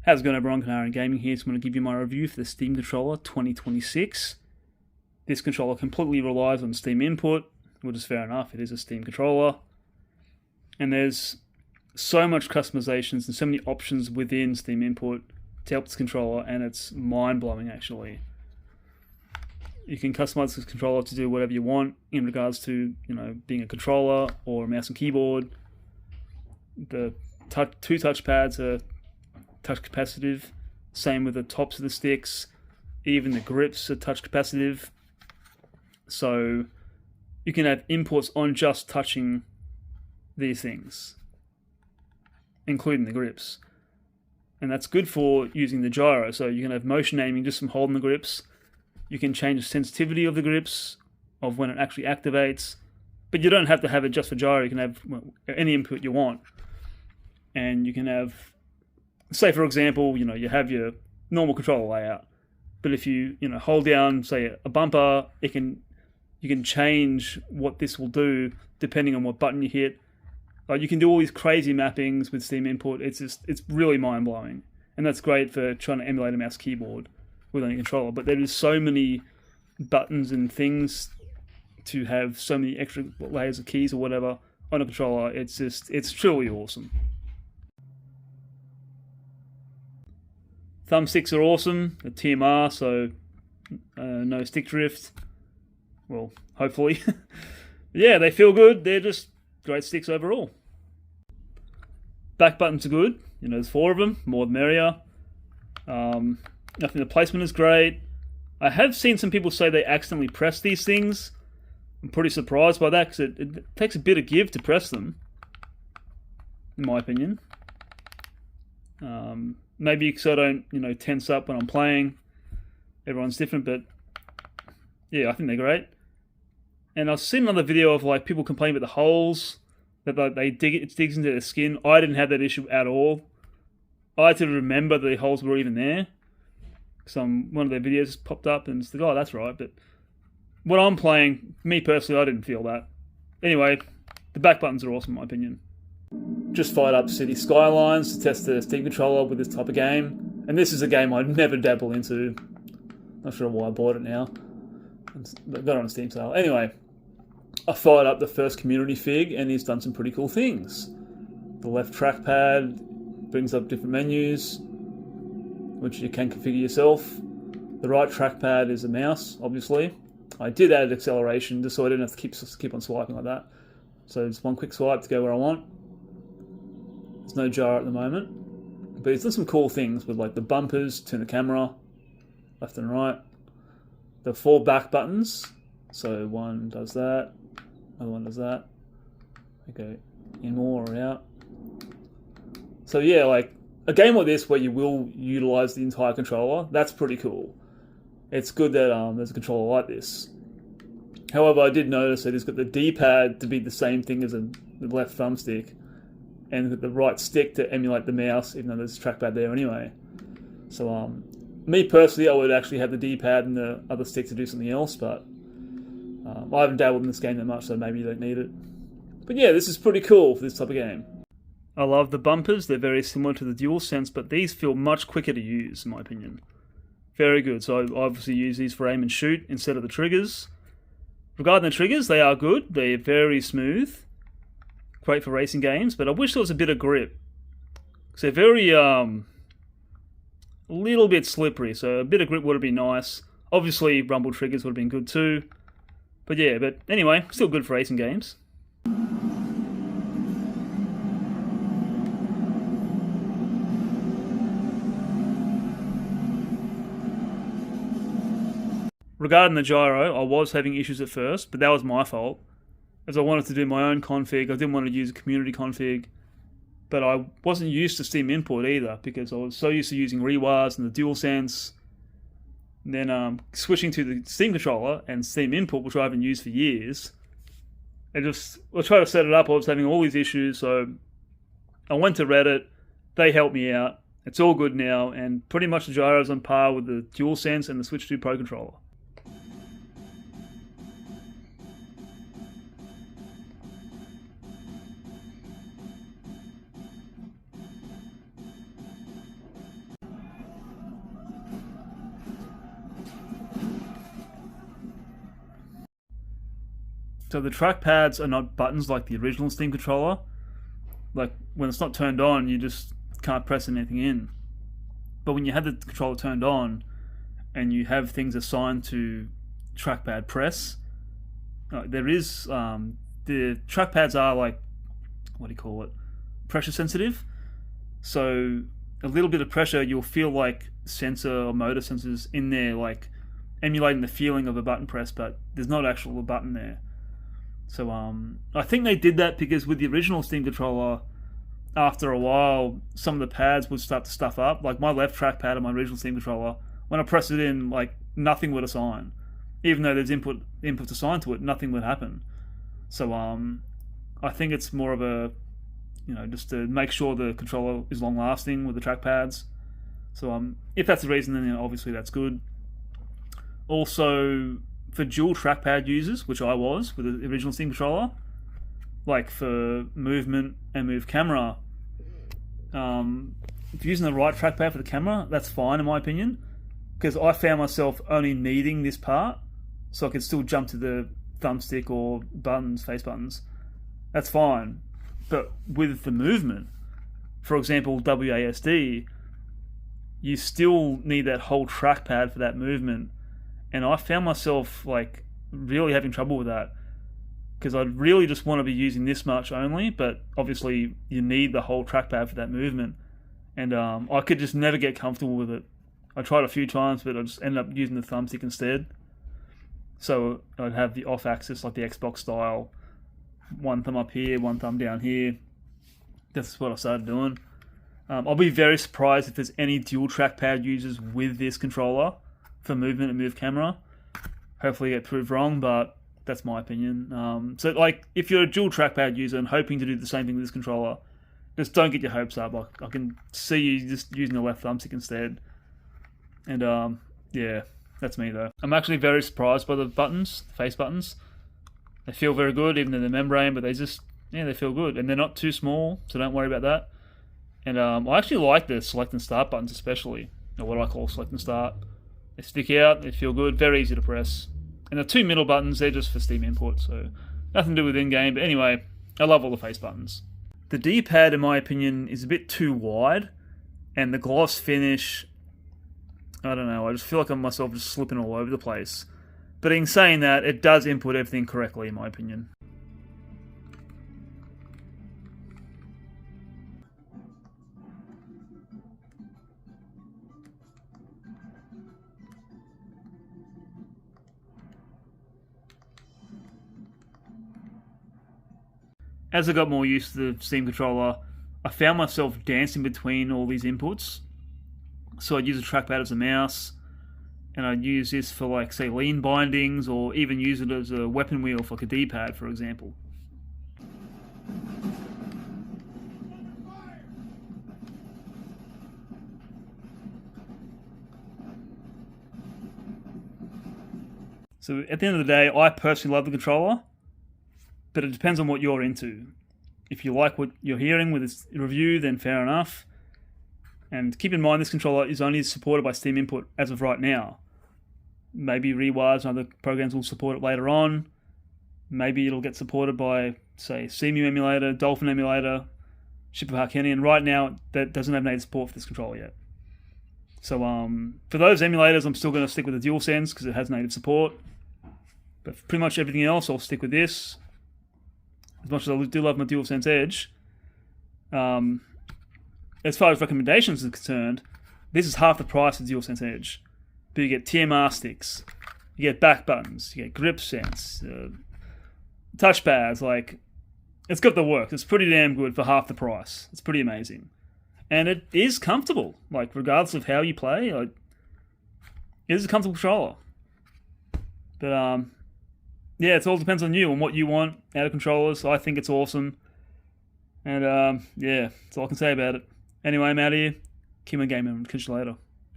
How's it going, everyone? Canaran Gaming here. So I'm going to give you my review for the Steam Controller 2026. This controller completely relies on Steam input, which is fair enough. It is a Steam controller. And there's so much customizations and so many options within Steam input to help this controller, and it's mind-blowing, actually. You can customize this controller to do whatever you want in regards to, being a controller or a mouse and keyboard. The two touchpads are touch capacitive, same with the tops of the sticks, even the grips are touch capacitive, so you can have inputs on just touching these things, including the grips, and that's good for using the gyro. So you can have motion aiming just from holding the grips. You can change the sensitivity of the grips, of when it actually activates, but you don't have to have it just for gyro. You can have any input you want, and you can have, say for example, you have your normal controller layout, but if you hold down, say, a bumper, you can change what this will do depending on what button you hit. Like, you can do all these crazy mappings with Steam input. It's really mind blowing, and that's great for trying to emulate a mouse keyboard with any controller. But there is so many buttons and things to have so many extra layers of keys or whatever on a controller. It's truly awesome. Thumbsticks are awesome, a TMR, so no stick drift. Well, hopefully. Yeah, they feel good. They're just great sticks overall. Back buttons are good. There's 4 of them, more the merrier. I think the placement is great. I have seen some people say they accidentally press these things. I'm pretty surprised by that, because it takes a bit of give to press them, in my opinion. Maybe because I don't, tense up when I'm playing. Everyone's different, but yeah, I think they're great. And I've seen another video of people complaining about the holes, that it digs into their skin. I didn't have that issue at all. I had to remember the holes were even there. One of their videos popped up and it's like, oh, that's right. But when I'm playing, me personally, I didn't feel that. Anyway, the back buttons are awesome in my opinion. Just fired up City Skylines to test the Steam controller with this type of game. And this is a game I'd never dabble into. Not sure why I bought it now. I got it on a Steam sale. Anyway, I fired up the first community fig and he's done some pretty cool things. The left trackpad brings up different menus, which you can configure yourself. The right trackpad is a mouse, obviously. I did add acceleration just so I didn't have to keep on swiping like that. So just one quick swipe to go where I want. There's no gyro at the moment, but he's done some cool things with the bumpers, turn the camera left and right. The 4 back buttons, so one does that, other one does that. I go in more or out. So yeah, a game like this where you will utilize the entire controller, that's pretty cool. It's good that there's a controller like this. However, I did notice that it's got the D-pad to be the same thing as the left thumbstick, and the right stick to emulate the mouse, even though there's a trackpad there anyway. So, me personally, I would actually have the D-pad and the other stick to do something else, but I haven't dabbled in this game that much, so maybe you don't need it. But yeah, this is pretty cool for this type of game. I love the bumpers. They're very similar to the DualSense, but these feel much quicker to use, in my opinion. Very good. So I obviously use these for aim and shoot instead of the triggers. Regarding the triggers, they are good. They're very smooth. Great for racing games, but I wish there was a bit of grip. Because they're very, a little bit slippery, so a bit of grip would have been nice. Obviously, rumble triggers would have been good too. But yeah, anyway, still good for racing games. Regarding the gyro, I was having issues at first, but that was my fault, as I wanted to do my own config. I didn't want to use a community config, but I wasn't used to Steam input either, because I was so used to using Rewires and the DualSense. And then switching to the Steam controller and Steam input, which I haven't used for years, I tried to set it up. I was having all these issues, so I went to Reddit. They helped me out. It's all good now, and pretty much the gyro is on par with the DualSense and the Switch 2 Pro controller. So the trackpads are not buttons like the original Steam controller. Like when it's not turned on, you just can't press anything in. But when you have the controller turned on and you have things assigned to trackpad press, there is the trackpads are like, what do you call it, pressure sensitive. So a little bit of pressure, you'll feel like sensor or motor sensors in there, like emulating the feeling of a button press, but there's not actual button there. So I think they did that because with the original Steam controller, after a while, some of the pads would start to stuff up. Like my left trackpad on my original Steam controller, when I pressed it in, like nothing would assign. Even though there's inputs assigned to it, nothing would happen. So I think it's more of a, just to make sure the controller is long lasting with the trackpads. So if that's the reason, then obviously that's good. Also, for dual trackpad users, which I was with the original Steam controller, like for movement and move camera, if you're using the right trackpad for the camera, that's fine in my opinion, because I found myself only needing this part, so I could still jump to the thumbstick or buttons, face buttons. That's fine. But with the movement, for example, WASD, you still need that whole trackpad for that movement. And I found myself like really having trouble with that, because I'd really just want to be using this much only, but obviously you need the whole trackpad for that movement. And I could just never get comfortable with it. I tried a few times, but I just ended up using the thumbstick instead. So I'd have the off axis, like the Xbox style, one thumb up here, one thumb down here. That's what I started doing. I'll be very surprised if there's any dual trackpad users with this controller for movement and move camera. Hopefully I get proved wrong, but that's my opinion. So like, if you're a dual trackpad user and hoping to do the same thing with this controller, just don't get your hopes up. I can see you just using the left thumbstick instead. And yeah, that's me though. I'm actually very surprised by the buttons, the face buttons. They feel very good, even though they're membrane, but they feel good. And they're not too small, so don't worry about that. And I actually like the select and start buttons especially, or what I call select and start. They stick out, they feel good, very easy to press. And the two middle buttons, they're just for Steam input, so nothing to do with in-game. But anyway, I love all the face buttons. The D-pad, in my opinion, is a bit too wide, and the gloss finish, I don't know, I just feel like I'm myself just slipping all over the place. But in saying that, it does input everything correctly, in my opinion. As I got more used to the Steam controller, I found myself dancing between all these inputs. So I'd use a trackpad as a mouse, and I'd use this for, like, say, lean bindings, or even use it as a weapon wheel for like a D-pad, for example. So at the end of the day, I personally love the controller, but it depends on what you're into. If you like what you're hearing with this review, then fair enough. And keep in mind, this controller is only supported by Steam input as of right now. Maybe Rewise and other programs will support it later on. Maybe it'll get supported by, say, CMU emulator, Dolphin emulator, Ship of Harkini, and right now that doesn't have native support for this controller yet. So for those emulators, I'm still going to stick with the DualSense because it has native support. But for pretty much everything else, I'll stick with this. As much as I do love my DualSense Edge, as far as recommendations are concerned, this is half the price of DualSense Edge. But you get TMR sticks, you get back buttons, you get grip sense, touchpads. Like, it's got the works. It's pretty damn good for half the price. It's pretty amazing, and it is comfortable. Like, regardless of how you play, it is a comfortable controller. But yeah, it all depends on you and what you want out of controllers. I think it's awesome, and yeah, that's all I can say about it. Anyway, I'm out of here. Keep on gaming. Catch you later.